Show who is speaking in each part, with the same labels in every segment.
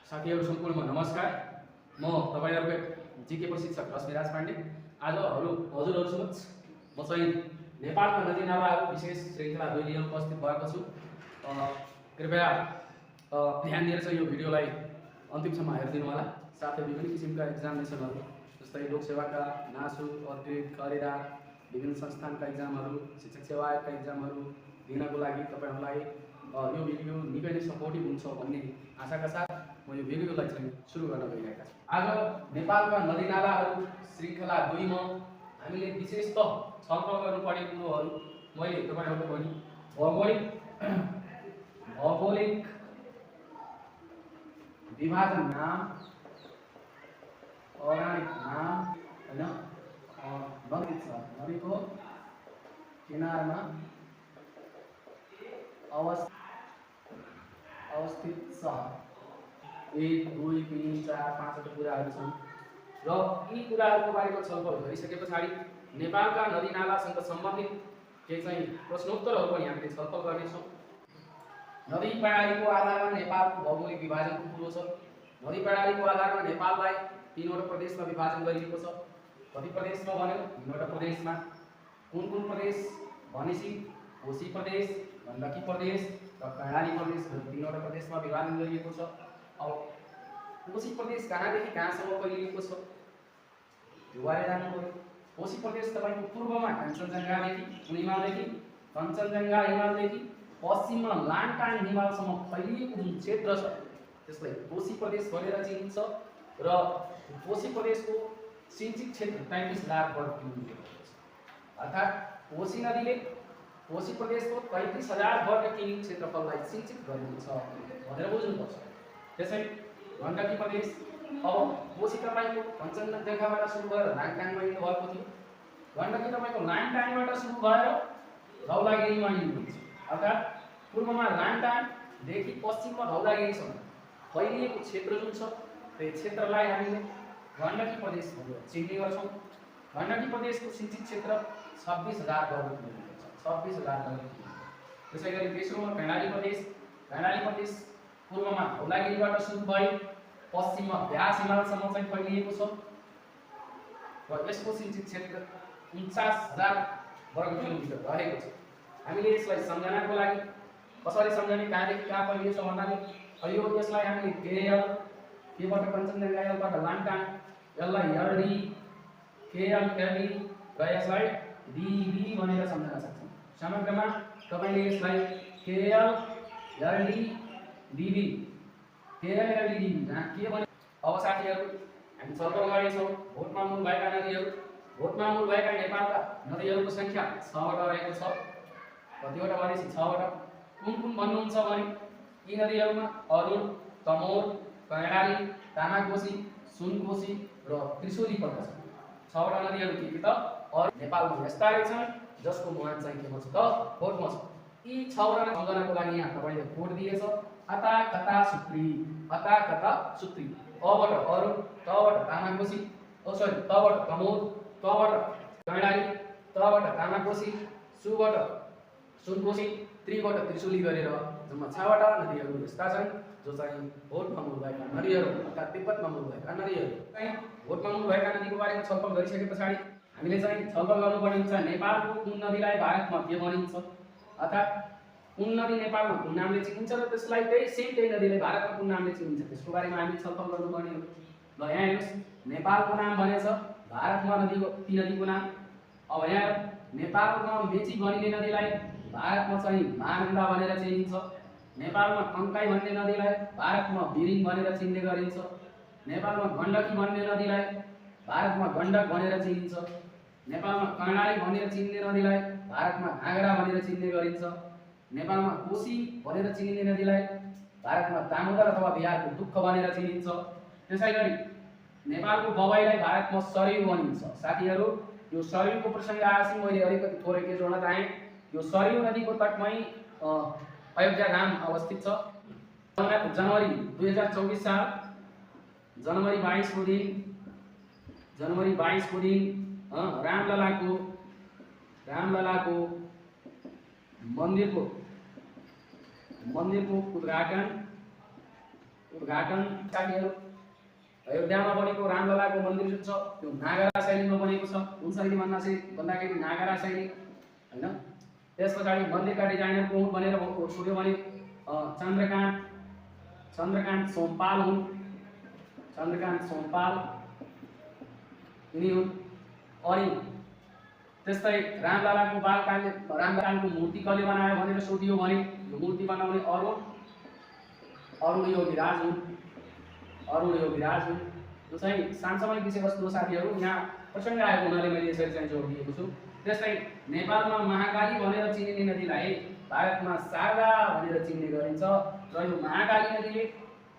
Speaker 1: साथीहरु सम्पूर्णमा नमस्कार। म तपाईहरुको जीके प्रशिक्षक रश्मिराज पाण्डे आज हजुरहरु समक्ष म चाहिँ नेपालका नदीनालाहरु विशेष श्रृंखला 2 लिएर उपस्थित भएको छु। कृपया ध्यान दिएर चाहिँ यो भिडियोलाई अन्तिमसम्म हेरिदिनु होला। साथै विभिन्न किसिमका एक्जामिनेसनहरु जस्तै लोक सेवाका, नासु, अद्वैत, करेरा, विभिन्न संस्थानका एक्जामहरु, शिक्षक सेवा आयोगका एक्जामहरु दिनको लागि तपाईहरुलाई यो भिडियो निकै नै सपोर्टिभ हुन्छ भन्ने आशाका साथ म यो भिडियोलाई चाहिँ सुरु गर्न गइरहेका छु। आज नेपालका नदीनालाहरु श्रृंखला 2 मा हामीले विशेषतः छलफल गर्नुपर्ने कुरोहरु मैले तपाईहरुको पनि भौगोलिक विभाजन नाम, पौराणिक नाम हैन, नदी छ, नदीको किनारमा अवस्थित छ। 1 2 3 4 5 वटा कुराहरु छन् र यी कुराहरुको बारेमा छलफल गरिसकेपछि नेपालका नदीनालासँग सम्बन्धित केही चाहिँ प्रश्नोत्तरहरु पनि हामीले छलफल गर्नेछौँ। नदी प्रणालीको आधारमा नेपालको भौगोलिक विभाजनको कुरो छ। नदी प्रणालीको आधारमा नेपाललाई 3 वटा प्रदेशमा विभाजन गरिएको छ। कति प्रदेशमा भन्यो? 3 वटा प्रदेशमा। कुन कुन प्रदेश भनेपछि कोशी प्रदेश, गण्डकी प्रदेश र कर्णाली प्रदेश गरी 3 वटा प्रदेशमा विभाजन गरिएको छ। अब कोशी प्रदेश कहाँदेखि कहाँसम्म फैलिएको छ त्यो बारे जान्नु पर्यो। कोशी प्रदेश तपाईको पूर्वमा कञ्चनजङ्घादेखि हिमालदेखि कञ्चनजङ्घा हिमालदेखि पश्चिममा लाङटाङ हिमालसम्म फैलिएको जुन क्षेत्र छ त्यसलाई कोशी प्रदेश भनेर चिनिन्छ र कोशी प्रदेशको सिंचित क्षेत्र 33 लाख वर्ग किलोमिटर छ। अर्थात् कोशी नदीले कोशी प्रदेशको 33,000 वर्ग किमी क्षेत्रफललाई सिंचित गरिन्छ भनेर बुझ्नुपर्छ। त्यसैले गण्डकी प्रदेश अब कोशी तपाईको कञ्चनजङ्घाबाट सुरु भएर लाङटाङमा हिँड्नु भएको थियो। गण्डकी तपाईको लाङटाङबाट सुरु भएर धौलागिरीमा हिँड्नुहुन्छ। अर्थात् पूर्वमा लाङटाङदेखि पश्चिममा धौलागिरीसम्म फैलिएको क्षेत्र जुन छ त्यो क्षेत्रलाई हामीले गण्डकी प्रदेश भनेर चिन्ने गर्छौँ। गण्डकी प्रदेशको सिंचित क्षेत्र 26,000 वर्ग किलोमिटर छ। 26,000 वर्ग किलोमिटर। त्यसैगरी तेस्रोमा कर्णाली प्रदेश। कर्णाली प्रदेश पूर्वमा धौलागिरीबाट सुरु भई पश्चिममा व्यास हिमालसम्म चाहिँ फैलिएको छ र यसको सिंचित क्षेत्र 49,000 वर्ग किलोमिटर रहेको छ। हामीले यसलाई सम्झनाको लागि कसरी सम्झने, कहाँदेखि कहाँ फैलिएको छ भन्नाले यो यसलाई हामीले केएल, केबाट कञ्चनजङ्घा, एलबाट लाङटाङ, एललाई एलडी, केएल एलडी र यसलाई डीबी भनेर सम्झन सक्छौँ। समग्रमा तपाईले यसलाई KL LD DB, KL LD DB जहाँ के भने अब साथीहरु हामी छलफल गर्नेछौँ भोटमा मूल भएका नदीहरु। भोटमा मूल भएका नेपालका नदीहरुको संख्या 6 वटा रहेको छ। कतिवटा भनेपछि 6 वटा। कुन कुन भन्नुहुन्छ भने यी नदीहरुमा अरुण, तमोर, कर्णाली, तामाकोशी, सुनकोशी र त्रिशुली पर्दछ। 6 वटा नदीहरु के त और नेपालमा यस्ता रहेछन् जसको मुहान चाहिँ के भन्छ त भोटमा छ। यी 6 वटा सम्झनाको लागि यहाँ तपाईले कोड दिएछ अता कता सुत्री, अता कता सुत्री। अबाट अरुण, तबाट तामाकोशी, तबाट तमोर, तबाट कर्णाली, तबाट तामाकोशी, सुबाट सुनकोशी, त्रिबाट त्रिशुली गरेर जम्मा 6 वटा नदीहरु यस्ता छन् जो चाहिँ भोटमा मूल भएका नदीहरु अर्थात् तिब्बतमा मूल भएका नदीहरु। भोटमा मूल भएका नदीको बारेमा छलफल गरिसकेपछि हामीले चाहिँ छलफल गर्नुपर्ने हुन्छ नेपालको कुन नदीलाई भारतमा के भनिन्छ, अर्थात् कुन नदी नेपालमा कुन नामले चिनिन्छ र त्यसलाई त्यही नदीले भारतमा कुन नामले चिनिन्छ त्यसको बारेमा हामीले छलफल गर्नुपर्ने हो। ल यहाँ हेर्नुस्, नेपालको नाम भनेछ भारतमा ती नदीको नाम। अब यहाँ नेपालको नाम मेची भनिने नदीलाई भारतमा चाहिँ महानन्दा भनेर चिनिन्छ। नेपालमा कङ्काई भन्ने नदीलाई भारतमा बिरिङ भनेर चिन्ने गरिन्छ। नेपालमा गण्डकी भन्ने नदीलाई भारतमा गण्डक भनेर चिनिन्छ। नेपालमा कर्णाली भनेर चिन्ने नदीलाई भारतमा घागरा भनेर चिन्ने गरिन्छ। नेपालमा कोशी भनेर चिनिने नदीलाई भारतमा दामोदर अथवा बिहारको दुःख भनेर चिनिन्छ। त्यसैगरी नेपालको बबाईलाई भारतमा सरयू भनिन्छ। साथीहरु यो सरयूको प्रसंग आएपछि मैले अलिकति थोरै के जोड्न चाहे। यो सरयू नदीको तटमै अयोध्या धाम अवस्थित छ। जनवरी 2024 साल जनवरी 22 को दिन रामललाको मन्दिरको उद्घाटन उद्घाटन साथीहरू अयोध्यामा बनेको रामललाको मन्दिर जुन छ त्यो नागरा शैलीमा बनेको छ। कुन शैली भन्दाखेरि नागरा शैली हैन। त्यस पछाडि मन्दिरका डिजाइनर को हुन् भनेर सोध्यो भने चन्द्रकान्त सोमपाल हुन्। चन्द्रकान्त सोमपाल यिनी हुन्। अनि त्यस्तै रामललाको बालकालले रामललाको मूर्ति कसले बनायो भनेर सोधियो भने यो मूर्ति बनाउने अरुण योगीराज हुन्। अरुण योगीराज हुन्। यो चाहिँ सानसामयिक विषयवस्तु हो साथीहरू। यहाँ प्रसङ्ग आएको हुनाले मैले यसरी चाहिँ जोड दिएको छु। त्यस्तै नेपालमा महाकाली भनेर चिनिने नदीलाई भारतमा शारदा भनेर चिन्ने गरिन्छ र यो महाकाली नदीले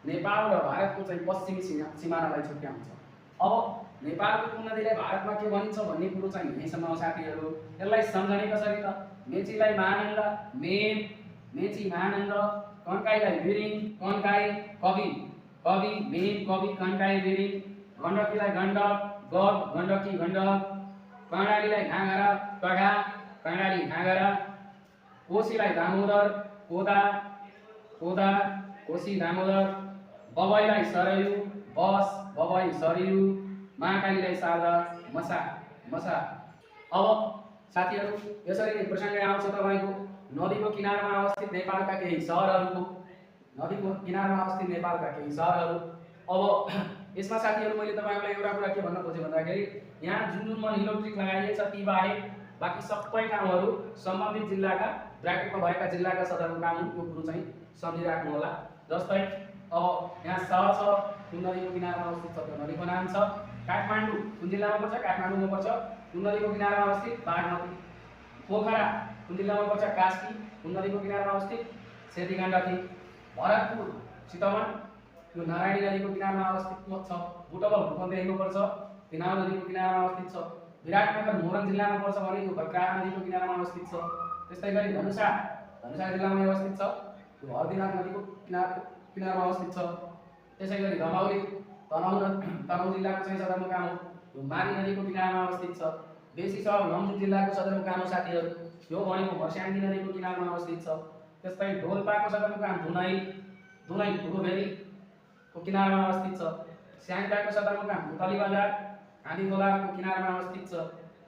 Speaker 1: नेपाल र भारतको चाहिँ पश्चिमी सिमानालाई छुट्याउँछ। अब नेपालको कुन नदीलाई भारतमा के भनिन्छ भन्ने कुरो चाहिँ यहीँसम्म हो साथीहरू। यसलाई सम्झने कसरी त मेचीलाई महानन्द मेन, मेची महानन्द, कन्काईलाई बिरिङ, कन्काई कवि, कवि मेन कवि कन्काई बिरिङ, गण्डकीलाई गण्डक, गड गण्डकी गण्डक, कर्णालीलाई घाँगरा कघा, कर्णाली घाँगरा, कोशीलाई दामोदर, कोदा, कोदा कोशी दामोदर, बबईलाई सरयू, बस बबई सरयू, महाकालीलाई शारदा, मसा मसा। अब साथीहरू यसरी नै प्रसङ्ग आउँछ तपाईको नदीको किनारमा अवस्थित नेपालका केही सहरहरूको, नदीको किनारमा अवस्थित नेपालका केही सहरहरू। अब यसमा साथीहरू मैले तपाईहरुलाई एउटा कुरा के भन्न खोजेँ भन्दाखेरि यहाँ जुन मनिलो ट्रिक लगाइएको छ ती बाहेक बाँकी सबै ठाउँहरू सम्बन्धित जिल्लाका ब्र्याकेटमा भएका जिल्लाका सदरमुकाम हुन्। यो कुरो चाहिँ सम्झिराख्नु होला। जस्तै अब यहाँ सहर छ कुन नदीको किनारमा अवस्थित छ त्यो नदीको नाम छ काठमाडौँ। कुन जिल्लामा पर्छ? काठमाडौँमा पर्छ। कुन नदीको किनारमा अवस्थित? बागमती। पोखरा कुन जिल्लामा पर्छ? कास्की। कुन नदीको किनारमा अवस्थित? सेती गण्डकी। भरतपुर चितवन यो नारायणी नदीको किनारमा अवस्थित छ। बुटवल रूपन्देहीमा पर्छ, तिनाउ नदीको किनारमा अवस्थित छ। विराटनगर मोरङ जिल्लामा पर्छ भने यो भक्का नदीको किनारमा अवस्थित छ। त्यस्तै गरी धनुषा जिल्लामा अवस्थित छ, यो हर्दीनाथ नदीको किनारमा अवस्थित छ। त्यसै गरी दमौली तनहुँ जिल्लाको चाहिँ सदरमुकाम हो, यो मारी नदीको किनारमा अवस्थित छ। बेसी सहर लमजुङ जिल्लाको सदरमुकाम हो साथीहरू, यो भनेको वर्स्याङ्गी नदीको किनारमा अवस्थित छ। त्यस्तै डोल्पाको सदरमुकाम दुनै ठुलोभेरीको किनारमा अवस्थित छ। स्याङ्जाको सदरमुकाम पुतली बजार आँधीखोलाको किनारमा अवस्थित छ।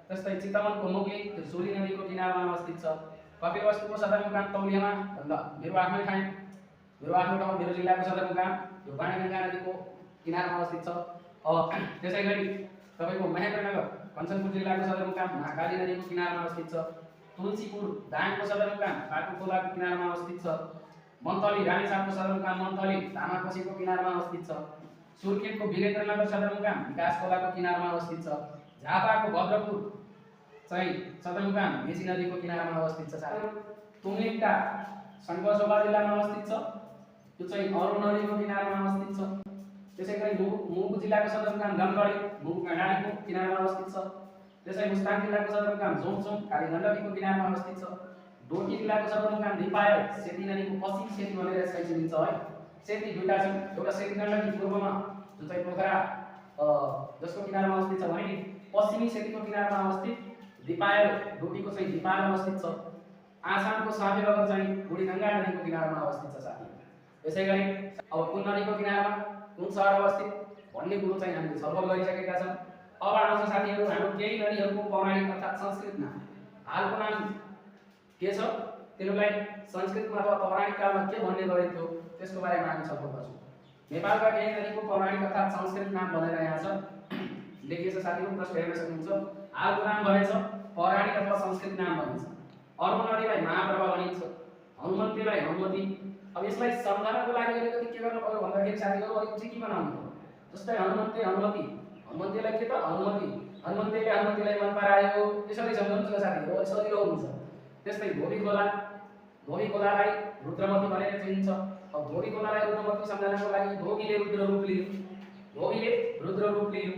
Speaker 1: त्यस्तै चितवनको मुगली त्रिशुली नदीको किनारमा अवस्थित छ। कपिलवस्तुको सदरमुकाम तौलियामा भन्दा मेरो आफ्नो ठाउँ मेरो जिल्लाको सदरमुकाम यो बाणीगङ्गा नदीको किनारमा अवस्थित छ। त्यसै गरी तपाईको महेन्द्रनगर कञ्चनपुर जिल्लाको सदरमुकाम महाकाली नदीको किनारमा अवस्थित छ। तुलसीपुर दाङको सदरमुकाम पाटुखोलाको किनारमा अवस्थित छ। मन्तली रामेछापको सदरमुकाम मन्तली धामाकोशीको किनारमा अवस्थित छ। सुर्खेतको वीरेन्द्रनगर सदरमुकाम विकासखोलाको किनारमा अवस्थित छ। झापाको भद्रपुर चाहिँ सदरमुकाम मेची नदीको किनारमा अवस्थित छ। तुङलिङटा सङ्खुवासोला जिल्लामा अवस्थित छ, त्यो चाहिँ अरुण नदीको किनारमा अवस्थित छ। त्यसै गरी मुगु जिल्लाको सदरमुकाम धनगढी मुगु कर्णालीको किनारमा अवस्थित छ। त्यसै मुस्ताङ जिल्लाको सदरमुकाम जोङसोङ काली गण्डकीको किनारमा अवस्थित छ। डोटी जिल्लाको सदरमुकाम दिपायल सेती नदीको पश्चिम सेती भनेर यसलाई चिनिन्छ है। सेती दुईटा छन्, एउटा सेती गण्डकी पूर्वमा जुन चाहिँ पोखरा जसको किनारमा अवस्थित छ भने पश्चिमी सेतीको किनारमा अवस्थित दिपायल डोटीको चाहिँ दिपायल अवस्थित छ। आसामको साबेनगर चाहिँ बुढीगङ्गा नदीको किनारमा अवस्थित छ साथी। त्यसै गरी अब कुन नदीको किनारमा कुन सहर अवस्थित भन्ने कुरो चाहिँ हामीले छलफल गरिसकेका छौँ। अब आउँछ साथीहरू हाम्रो केही नदीहरूको पौराणिक अर्थात् संस्कृत नाम। हालको नाम के छ त्यसलाई संस्कृतमा अथवा पौराणिक कालमा के भन्ने गरिन्थ्यो त्यसको बारेमा हामी छलफल गर्छौँ। नेपालका केही नदीको पौराणिक अर्थात् संस्कृत नाम भनेर यहाँ छ लेखिएको छ साथीहरू, प्रश्न हेर्न सक्नुहुन्छ। हालको नाम भएछ पौराणिक अथवा संस्कृत नाम भनिन्छ। अरुण नदीलाई महाप्रभा भनिन्छ, हनुमन्तीलाई हनुमती। अब यसलाई सम्झनाको लागि अलिकति के गर्नु पर्यो भन्दाखेरि साथीहरू अलिक चिकी बनाउनु पर्यो। जस्तै हनुमन्ती हनुमती, हनुमन्तीलाई के त हनुमती, हनुमन्तीले हनुमतीलाई मन परायो, यसरी सम्झाउनु छ साथीहरू, अलि सजिलो हुन्छ। त्यस्तै धोबीखोलालाई रुद्रमती भनेर चिनिन्छ। अब धोबीखोलालाई रुद्रमती सम्झनाको लागि धोबीले रुद्र रूप लियो।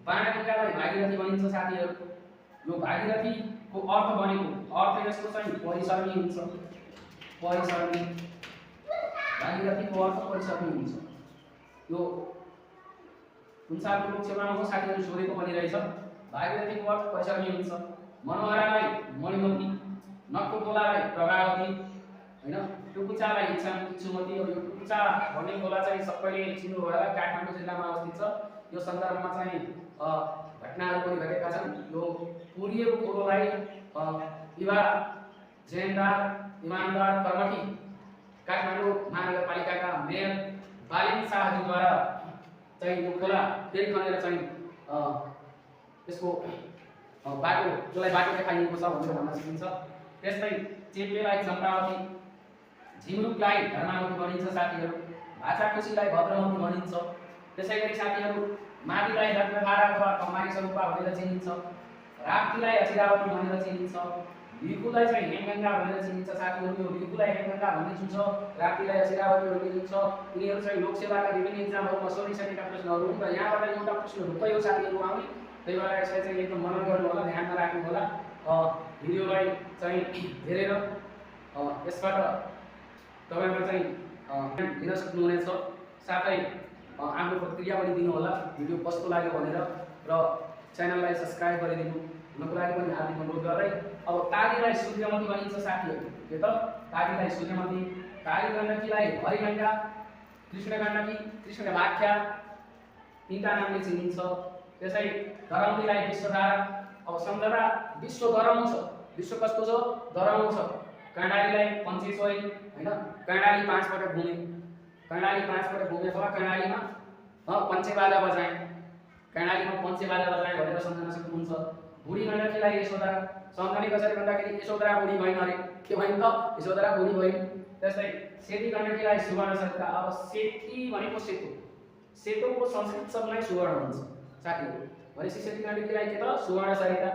Speaker 1: बाणगङ्गालाई भागीरथी भनिन्छ साथीहरू। यो भागीरथीको अर्थ यसको चाहिँ परिसरणी हुन्छ। परिसरणी भागीरथीको अर्थ परिसरणी हुन्छ। यो कुन सालको लोकसेवा हो साथीहरू सोधेको पनि रहेछ। भागीरथीको अर्थ परिसरणी हुन्छ। मनोहरालाई मणिमती, नक्कुटोलालाई प्रभावती हैन। टुकुचालाई इच्छुमती यो टुकुचा भन्ने खोला चाहिँ सबैले चिन्नु होला, काठमाडौँ जिल्लामा अवस्थित छ। यो सन्दर्भमा चाहिँ घटनाहरू पनि घटेका छन्। यो पुरिएको खोलोलाई युवा जेनदार इमानदार कर्मठी काठमाडौँ महानगरपालिकाका मेयर बालिन शाहज्यूद्वारा चाहिँ यो खोला फेरि खनेर चाहिँ यसको बाटो जसलाई बाटो देखाइएको छ भनेर भन्न सकिन्छ। त्यस्तै चेप्लेलाई चम्पावती, झिमरुकलाई धर्मावती भनिन्छ साथीहरू, भाषाखुसीलाई भद्रवती भनिन्छ। त्यसैगरी साथीहरू माविलाई रत्नधारा अथवा कमारी स्वरूपा भनेर चिनिन्छ, राप्तीलाई अचिरावती भनेर चिनिन्छ, लिकुलाई चाहिँ हेमगङ्गा भनेर चिनिन्छ साथीहरू। यो लिकुलाई हेमगङ्गा भन्ने जुन छ, राप्तीलाई अचिरावती भन्ने जुन छ, यिनीहरू चाहिँ लोकसेवाका विभिन्न इक्जामहरूमा सोधिसकेका प्रश्नहरू हुन् र यहाँबाट एउटा प्रश्न ढुक्कै हो साथीहरू आउने। त्यही भएर यसलाई चाहिँ एकदम मनन गर्नु होला, ध्यानमा राख्नु होला। भिडियोलाई चाहिँ हेरेर यसबाट तपाईहरुले चाहिँ लिन सक्नुहुनेछ। साथै आफ्नो प्रतिक्रिया पनि दिनु होला, भिडियो कस्तो लाग्यो भनेर, र च्यानललाई सब्स्क्राइब गरिदिनु हुनको लागि पनि हार्दिक अनुरोध गर्दै अब तालीलाई सूर्यमती भनिन्छ साथीहरू। के त तालीलाई सूर्यमती, काली गण्डकीलाई हरिगङ्गा, कृष्ण गण्डकी, कृष्ण भाख्या तीनटा नामले चिनिन्छ। त्यसै धरमतीलाई विश्वधारा। अब सम्झना विश्व गरम छ, विश्व कस्तो छ, गरम छ। कर्णालीलाई पञ्चेश्वरी हैन, कर्णाली 5 पटक घुमे, कर्णाली 5 पटक घुमे अथवा कर्णालीमा पञ्चेबाजा बजाए, कर्णालीमा पञ्चेबाजा बजाए भनेर सम्झन सक्नुहुन्छ। बुढी गण्डकीलाई यशोधरा, सम्झने कसरी भन्दाखेरि यशोधरा बुढी भइन् अरे, के भइन् त, यशोधरा बुढी भइन्। त्यस्तै सेती गण्डकीलाई सुवर्ण सरिता। अब सेती भनेको सेतो, सेतोको संस्कृत शब्द नै सुवर्ण हुन्छ साथीहरू। भनेपछि सेती गण्डकीलाई के त सुवर्ण सरिता।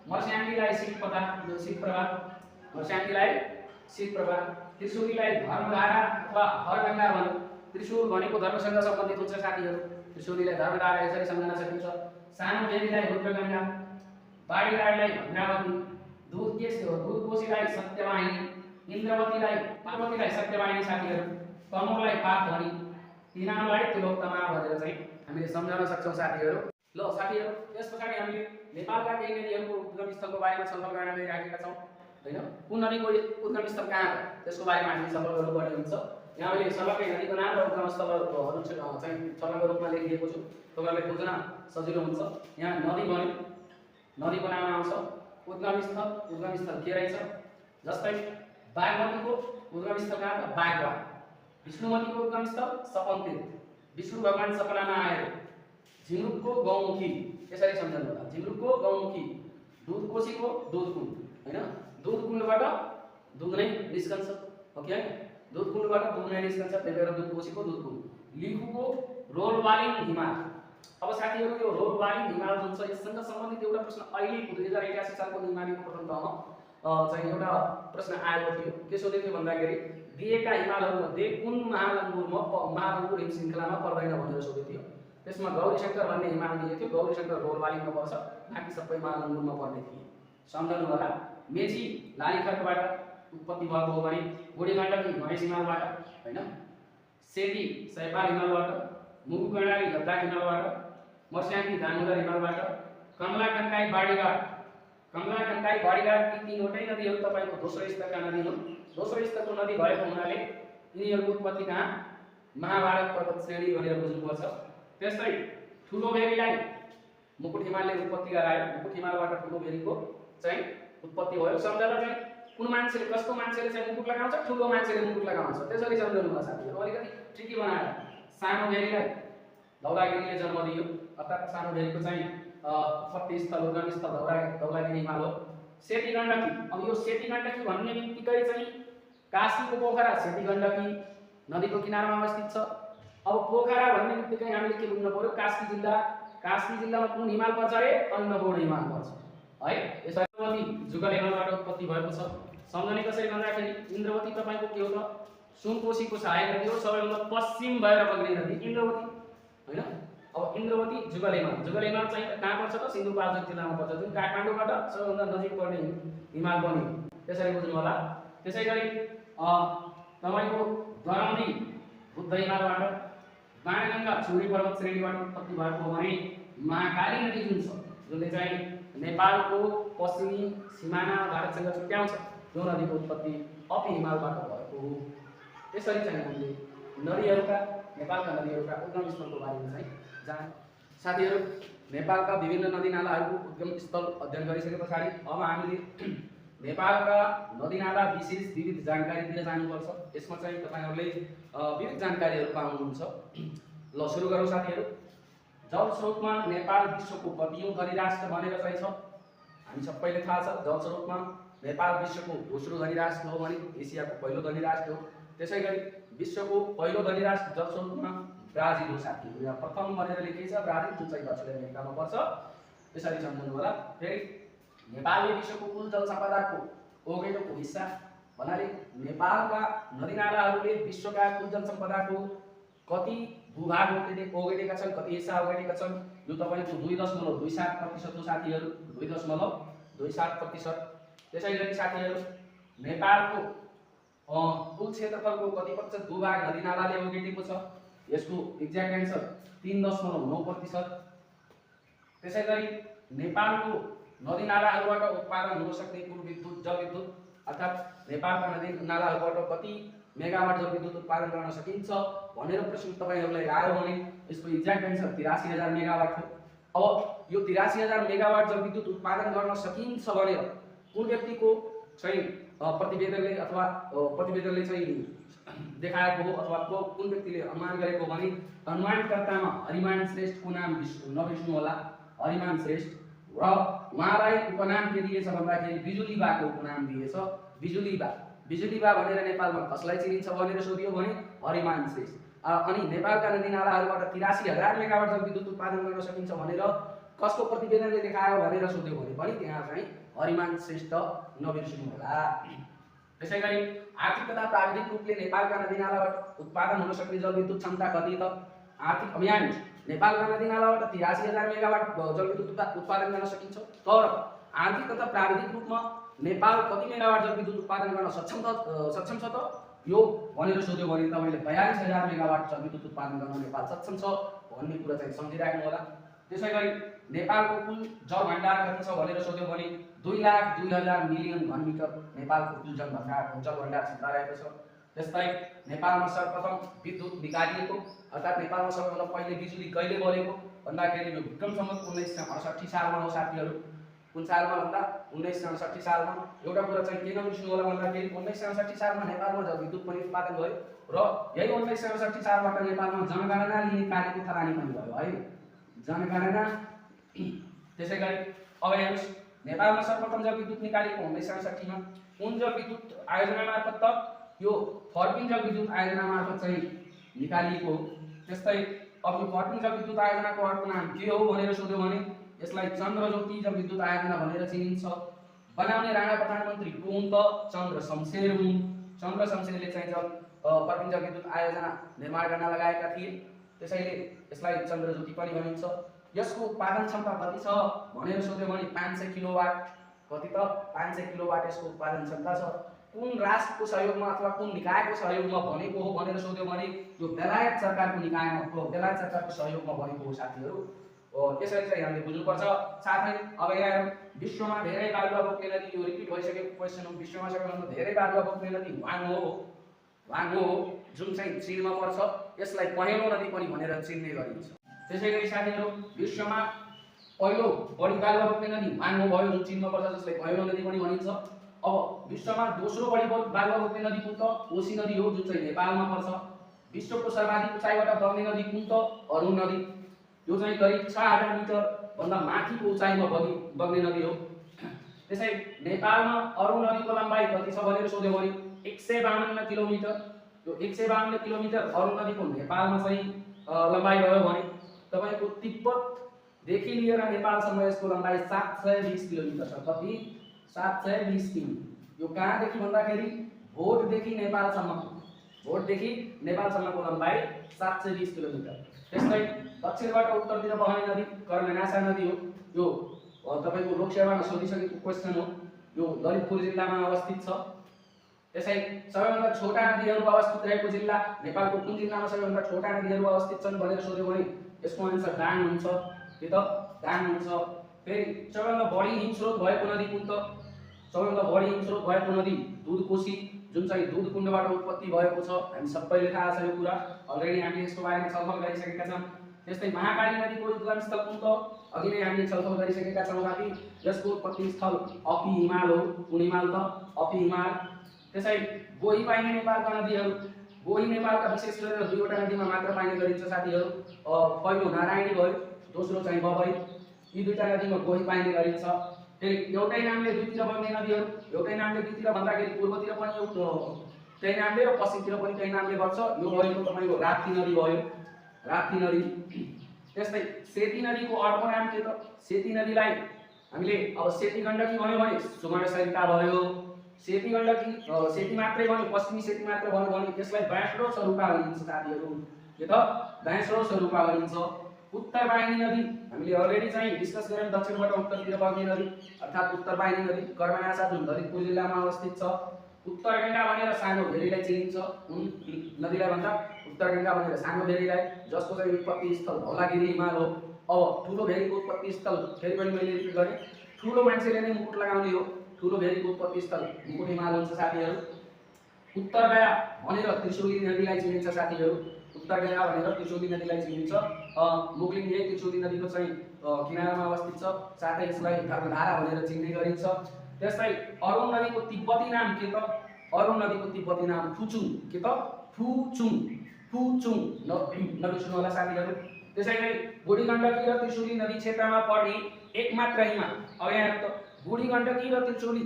Speaker 1: मर्स्याङ्गीलाई शीतप्रभा, जो शीतप्रभा, मर्स्याङ्गीलाई शीतप्रभा। त्रिशुलीलाई धर्मधारा अथवा हरगङ्गा भनौँ। त्रिशूल भनेको धर्मसँग सम्बन्धित हुन्छ साथीहरू। त्रिशुलीलाई धर्मधारा यसरी सम्झन सकिन्छ। सानो भेरीलाई रुद्रगङ्गा, बाडीघाटलाई भद्रावती, दुधकोशीलाई सत्यवाहिनी, इन्द्रवतीलाई पार्वतीलाई सत्यवाहिनी साथीहरू, तमोरलाई पापधनी, तिनामलाई तिलोत्तमा भनेर चाहिँ हामीले सम्झन सक्छौँ साथीहरू। ल साथीहरू, यस पछाडि हामीले नेपालका केही नदीहरूको उद्गम स्थलको बारेमा छलफल गर्न गइराखेका छौँ हैन। कुन नदीको उद्गम स्थल कहाँ हो त्यसको बारेमा हामीले छलफल गर्नुपर्ने हुन्छ। यहाँ मैले सर्वकै नदीको नाम र उद्गम स्थलहरू चाहिँ छलफलको रूपमा लेखिएको छु, तपाईहरुले बुझ्न सजिलो हुन्छ। यहाँ नदी भन्यो, नदीको नाम आउँछ, उद्गम स्थल के रहेछ। जस्तै बागमतीको उद्गम स्थल कहाँ त बागवा, विष्णुमतीको उद्गम स्थल सपनतीर्थ, विष्णु भगवान सपनामा आए। झिमरुकको गौमुखी यसरी सम्झनु होला, झिमरुकको गौमुखी, दुधकोशीको दुधकुण्ड हैन, दुधकुण्डबाट दुध नै निस्कन्छ हो कि हैन, दुधकुण्डबाट दुध नै निस्कन्छ, त्यही भएर दुधकोशीको दुधकुण्ड। लिखुको रोलवालिङ हिमाल। अब साथीहरू यो रोलवालिङ हिमाल जुन छ यससँग सम्बन्धित एउटा प्रश्न अहिले 2081 सालको निमाविको प्रथम तहमा चाहिँ एउटा प्रश्न आएको थियो। के सोधेको थियो भन्दाखेरि दिएका हिमालहरूमध्ये कुन महालङ्गुर हिम श्रृङ्खलामा पर्दैन भनेर सोधेको थियो। त्यसमा गौरीशंकर भन्ने हिमाल दिएको थियो, गौरीशंकर रोलवालिङमा पर्छ, बाँकी सबै महालङ्गुरमा पर्ने थिए। सम्झनु होला। मेची लालीखर्कबाट उत्पत्ति भएको हो भने, बुढी गण्डकी महेश हिमालबाट हैन, सेती सैपाल हिमालबाट, मुगु कर्णाली लद्दाख हिमालबाट, मर्स्याङ्गी दामोदर हिमालबाट, कमला कन्काई बाडीघाट ती तीनवटै नदीहरू तपाईको दोस्रो स्तरका नदी हुन्। दोस्रो स्तरको नदी भएको हुनाले यिनीहरूको उत्पत्ति कहाँ, महाभारत पर्वत श्रेणी भनेर बुझ्नुपर्छ। त्यस्तै ठुलो भेरीलाई मुकुट हिमालले उत्पत्ति गरायो, मुकुट हिमालबाट ठुलो भेरीको चाहिँ उत्पत्ति भयो। सम्झना चाहिँ कुन मान्छेले, कस्तो मान्छेले चाहिँ मुकुट लगाउँछ, ठुलो मान्छेले मुकुट लगाउँछ, त्यसरी सम्झनु होला साथीहरू। अलिकति ट्रिकी बनाएर सानो भेरीलाई धौलागिरीले जन्म दियो, अर्थात् सानो भेरीको चाहिँ उत्पत्ति स्थल उद्गम स्थल धौलागिरी हिमाल हो। सेती गण्डकी, अब यो सेती गण्डकी भन्ने बित्तिकै चाहिँ काशीको पोखरा सेती गण्डकी नदीको किनारमा अवस्थित छ। अब पोखरा भन्ने बित्तिकै हामीले के बुझ्नु पर्यो, कास्की जिल्लामा कुन हिमाल पर्छ रे, अन्नपूर्ण हिमाल पर्छ है। यसरी जुगल हिमालबाट उत्पत्ति भएको छ। सम्झने कसरी भन्दाखेरि इन्द्रवती तपाईको के हो त, सुनकोशीको सहायक नदी हो, सबैभन्दा पश्चिम भएर बग्ने नदी इन्द्रवती हैन। अब इन्द्रवती जुगल हिमाल चाहिँ कहाँ पर्छ त, सिन्धुपाल्चोक जिल्लामा पर्छ, जुन काठमाडौँबाट सबैभन्दा नजिक पर्ने हिमाल पनि हो, त्यसरी बुझ्नु होला। त्यसैगरी तपाईको गरमदी बुद्ध हिमालबाट, बाणगङ्गा चुरी पर्वत श्रेणीबाट उत्पत्ति भएको हो भने, महाकाली नदी जुन छ, जसले चाहिँ नेपालको पश्चिमी सिमाना भारतसँग छुट्याउँछ, त्यो नदीको उत्पत्ति अपि हिमालबाट भएको हो हो। त्यसरी चाहिँ हामीले नदीहरूका नेपालका नदीहरूका उद्गम स्थलको बारेमा चाहिँ जान साथीहरू नेपालका विभिन्न नदीनालाहरूको उद्गम स्थल अध्ययन गरिसके पछाडि अब हामीले नेपालका नदीनाला विशेष विविध जानकारीतिर जानुपर्छ। यसमा चाहिँ तपाईहरुले विविध जानकारीहरू पाउनुहुन्छ। ल सुरु गरौँ साथीहरू। जल स्रोतमा नेपाल विश्वको कतिौं धनी राष्ट्र भनेर चाहिँ छ? हामी सबैले थाहा छ जल स्रोतमा नेपाल विश्वको दोस्रो धनी राष्ट्र हो भने एसियाको पहिलो धनी राष्ट्र हो। त्यसैगरी विश्वको पहिलो धनी राष्ट्र जल स्रोतमा ब्राजिल हो साथीहरू। यहाँ प्रथम भनेर लेखिएको छ ब्राजिल, जुन चाहिँ दक्षिण अमेरिकामा पर्छ। यसरी सम्झनु होला। फेरि नेपालले विश्वको कुल जल सम्पदाको ओगटेको हिस्सा भन्नाले नेपालका नदीनालाहरूले विश्वका कुल जल सम्पदाको कति भूभाग ओगटेका छन्, कति हिस्सा ओगटेका छन्, यो तपाईको 2.27% हो साथीहरू। 2.27%। त्यसैगरी साथीहरू नेपालको कुल क्षेत्रफलको कति प्रतिशत भूभाग नदीनालाले ओगटेको छ? यसको एक्ज्याक्ट एन्सर 3.9%। त्यसैगरी नेपालको नदीनालाहरूबाट उत्पादन हुन सक्ने कुल विद्युत जलविद्युत अर्थात् नेपालका नदीनालाहरूबाट कति मेगावाट जलविद्युत उत्पादन गर्न सकिन्छ भनेर प्रश्न तपाईहरुलाई आयो भने यसको एक्ज्याक्ट एन्सर 83,000 मेगावाट हो। अब यो 83,000 मेगावाट जलविद्युत उत्पादन गर्न सकिन्छ भनेर कुन व्यक्तिको चाहिँ प्रतिवेदनले अथवा प्रतिवेदनले चाहिँ देखाएको हो अथवा कुन व्यक्तिले अनुमान गरेको भने अनुमानकर्तामा हरिमान श्रेष्ठको नाम नबिर्सनु होला। हरिमान श्रेष्ठ र उहाँलाई उपनाम के दिएछ भन्दाखेरि बिजुलीबाको उपनाम दिएछ। बिजुलीबा भनेर नेपालमा कसलाई चिनिन्छ भनेर सोधियो भने हरिमान श्रेष्ठ। अनि नेपालका नदीनालाहरूबाट 83,000 मेगावाट जलविद्युत उत्पादन गर्न सकिन्छ भनेर कसको प्रतिवेदनले देखायो भनेर सोध्यो भने पनि त्यहाँ चाहिँ हरिमान श्रेष्ठ नबिर्सनु होला। त्यसैगरी आर्थिक तथा प्राविधिक रूपले नेपालका नदीनालाबाट उत्पादन हुन सक्ने जलविद्युत क्षमता कति त? आर्थिक अभियान नेपालका नदीनालाबाट 83,000 मेगावाट जलविद्युत उत्पादन गर्न सकिन्छ। तर आर्थिक तथा प्राविधिक रूपमा नेपाल कति मेगावाट जलविद्युत उत्पादन गर्न सक्षम छ त? यो भनेर सोध्यो भने तपाईले 42,000 मेगावाट जलविद्युत उत्पादन गर्न नेपाल सक्षम छ भन्ने कुरा चाहिँ सम्झिराख्नु होला। त्यसैगरी नेपालको कुल जल भण्डार कति छ भनेर सोध्यो भने 2,02,000 मिलियन घनमिटर नेपालको कुल जल भण्डार क्षमता रहेको छ। त्यस्तै नेपालमा सर्वप्रथम विद्युत निकालिएको अर्थात् नेपालमा सबैभन्दा पहिले बिजुली कहिले बलेको भन्दाखेरि यो विक्रम सम्वत 1968 सालमा हो साथीहरू। कुन सालमा भन्दा 1968 सालमा। एउटा कुरा चाहिँ के नबिर्सनु होला भन्दाखेरि 1968 सालमा नेपालमा जलविद्युत पनि उत्पादन भयो र यही 1968 सालबाट नेपालमा जनगणना लिने कार्यको थालनी पनि भयो है। जनगणना। त्यसैगरी अब हेर्नुस् नेपालमा सर्वप्रथम जलविद्युत निकालिएको 1968 मा कुन जलविद्युत आयोजना मार्फत त? यो फर्पिङ जलविद्युत आयोजना मार्फत चाहिँ निकालिएको हो। त्यस्तै अब यो फर्पिङ जलविद्युत आयोजनाको अर्को नाम के हो भनेर सोध्यो भने यसलाई चन्द्रज्योति जलविद्युत आयोजना भनेर चिनिन्छ। बनाउने राणा प्रधानमन्त्री को हुन् त? चन्द्र शमशेर हुन्। चन्द्र शमशेरले चाहिँ फर्पिङ जलविद्युत आयोजना निर्माण गर्न लगाएका थिए। त्यसैले यसलाई चन्द्रज्योति पनि भनिन्छ। यसको उत्पादन क्षमता कति छ भनेर सोध्यो भने 500 किलोवाट। कति त? 500 किलोवाट यसको उत्पादन क्षमता छ। कुन राष्ट्रको सहयोगमा अथवा कुन निकायको सहयोगमा बनेको हो भनेर सोध्यो भने यो बेलायत सरकारको सहयोगमा बनेको हो साथीहरू। त्यसरी चाहिँ हामीले बुझ्नुपर्छ। साथै अब यहाँ विश्वमा धेरै बालुवा बोक्ने नदी, यो रिपिट भइसकेको क्वेशन हो। विश्वमा सबैभन्दा धेरै बालुवा बोक्ने नदी वाङहो हो जुन चाहिँ चीनमा पर्छ। यसलाई पहेँलो नदी पनि भनेर चिन्ने गरिन्छ। त्यसैगरी साथीहरू विश्वमा पहिलो बढी बालुवा बोक्ने नदी वाङहो भयो जुन चीनमा पर्छ, जसलाई पहेँलो नदी पनि भनिन्छ। अब विश्वमा दोस्रो बढी बालुवा बोक्ने नदी कुन त? कोशी नदी हो जुन चाहिँ नेपालमा पर्छ। विश्वको सर्वाधिक उचाइबाट बग्ने नदी कुन त? अरुण नदी। यो चाहिँ करिब 6,000 मिटर भन्दा माथिको उचाइमा बग्ने नदी हो। त्यसै नेपालमा अरुण नदीको लम्बाइ कति छ भनेर सोध्यो भने 152 किलोमिटर। यो 152 किलोमिटर अरुण नदीको नेपालमा चाहिँ लम्बाइ भयो भने तपाईको तिब्बत देखि लिएर नेपालसम्म यसको लम्बाइ 720 किलोमिटर छ। कति? 720 किमी। यो कहाँदेखि भन्दाखेरि भोटदेखि नेपालसम्मको लम्बाइ 720 किलोमिटर। त्यस्तै दक्षिणबाट उत्तरतिर बहने नदी कर्णनासा नदी हो। यो तपाईको लोकसेवामा सोधिसकेको क्वेशन हो। यो ललितपुर जिल्लामा अवस्थित छ। त्यसै सबैभन्दा छोटा नदीहरू अवस्थित रहेको जिल्ला नेपालको कुन जिल्लामा सबैभन्दा छोटा नदीहरू अवस्थित छन् भनेर सोध्यो भने यसको आन्सर दाङ हुन्छ। के त? दाङ हुन्छ। फेरि सबैभन्दा बढी हिमस्रोत भएको नदी कुन त? सबैभन्दा बढी हिमस्रोत भएको नदी दुधकोशी जुन चाहिँ दुध कुण्डबाट उत्पत्ति भएको छ, हामी सबैले थाहा छ यो कुरा, अलरेडी हामीले यसको बारेमा छलफल गरिसकेका छौँ। त्यस्तै महाकाली नदीको उद्गम स्थल कुन त, अघि नै हामीले छलफल गरिसकेका छौँ साथी, यसको उत्पत्ति स्थल अपी हिमाल हो। कुन हिमाल त? अपी हिमाल। त्यसै गोही पाइने नेपालका नदीहरू, गोही नेपालका विशेष गरेर दुईवटा नदीमा मात्र पाइने गरिन्छ साथीहरू। पहिलो नारायणी भयो, दोस्रो चाहिँ बबई। यी दुईटा नदीमा गोही पाइने गरिन्छ। फेरि एउटै नामले दुईतिर बग्ने नदीहरू, एउटै नामले दुईतिर भन्दाखेरि पूर्वतिर पनि त्यही नामले र पश्चिमतिर पनि त्यही नामले बग्छ। यो भएको तपाईँको राप्ती नदी भयो, राप्ती नदी। त्यस्तै सेती नदीको अर्को नाम के त? सेती नदीलाई हामीले अब सेती गण्डकी भन्यो भने सुवर्ण सरिता भयो। सेती गण्डकी सेती मात्रै भन्यो, पश्चिमी सेती मात्र भन्यो भने त्यसलाई बाँसडो सरुपा भनिन्छ साथीहरू। के त? बाँसडो सरुपा भनिन्छ। उत्तरवाहिनी नदी हामीले अलरेडी चाहिँ डिस्कस गरेर दक्षिणबाट उत्तरतिर बग्ने नदी अर्थात् उत्तरवाहिनी नदी कर्मानासा जुन ललितपुर जिल्लामा अवस्थित छ। उत्तरगङ्गा भनेर सानो भेरीलाई चिनिन्छ। नदीलाई भन्दा उत्तरगङ्गा भनेर सानो भेरीलाई, जसको चाहिँ उत्पत्ति स्थल धौलागिरी हिमाल हो। अब ठुलो भेरीको उत्पत्ति स्थल फेरि पनि मैले रिपिट गरेँ, ठुलो मान्छेले नै मुकुट लगाउने हो। ठुलो भेरीको उत्पत्ति स्थल मुकुट हिमाल हुन्छ साथीहरू। उत्तरगया भनेर त्रिशुली नदीलाई चिनिन्छ साथीहरू। उत्तरगया भनेर त्रिशुली नदीलाई चिनिन्छ। मुगलिङ यही त्रिशुली नदीको चाहिँ किनारामा अवस्थित छ। साथै यसलाई धर्मधारा भनेर चिन्ने गरिन्छ। त्यस्तै अरुण नदीको तिब्बती नाम के त? अरुण नदीको तिब्बती नाम फुचुङ। के त? फुचुङ, फुचुङ। नबिर्सनु होला साथीहरू। त्यसैले बुढी गण्डकी र त्रिशुली नदी क्षेत्रमा पर्ने एकमात्र हिमाल, अब यहाँ हेर्नु त, बुढी गण्डकी र त्रिशुली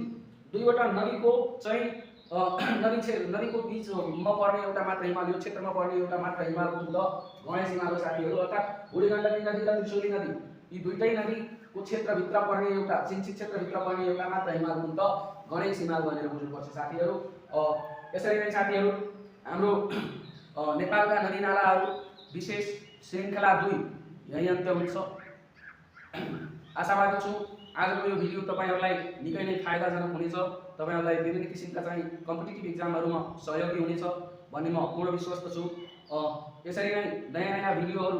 Speaker 1: दुईवटा नदीको चाहिँ नदीको बीचमा पर्ने एउटा मात्र हिमाल, यो क्षेत्रमा पर्ने एउटा मात्र हिमाल कुन त? गणेश हिमाल हो साथीहरू। अर्थात् बुढी गण्डकी नदी र त्रिशुली नदी यी दुईटै नदीको क्षेत्रभित्र पर्ने एउटा सिंचित क्षेत्रभित्र पर्ने एउटा मात्र हिमाल कुन त? गणेश हिमाल भनेर बुझ्नुपर्छ साथीहरू। यसरी नै साथीहरू हाम्रो नेपालका नदीनालाहरू विशेष श्रृङ्खला 2 यही अन्त्य हुन्छ। आशावादी छु आजको यो भिडियो तपाईहरुलाई निकै नै फाइदाजनक हुनेछ, तपाईहरुलाई विभिन्न किसिमका चाहिँ कम्पिटिटिभ एक्जामहरुमा सहयोगी हुनेछ भन्ने म पूर्ण विश्वस्त छु। यसरी नै नयाँ नयाँ भिडियोहरु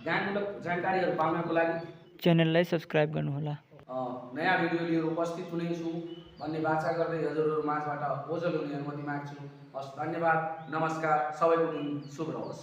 Speaker 1: ज्ञानमूलक जानकारीहरु पाउनको लागि
Speaker 2: च्यानललाई सब्स्क्राइब गर्नुहोला।
Speaker 1: नयाँ भिडियो लिएर उपस्थित हुने छु भन्ने बाचा गर्दै हजुरहरु माझबाट ओझल हुने अनुमति माग्छु। हस्, धन्यवाद, नमस्कार, सबैको दिन शुभ रहोस्।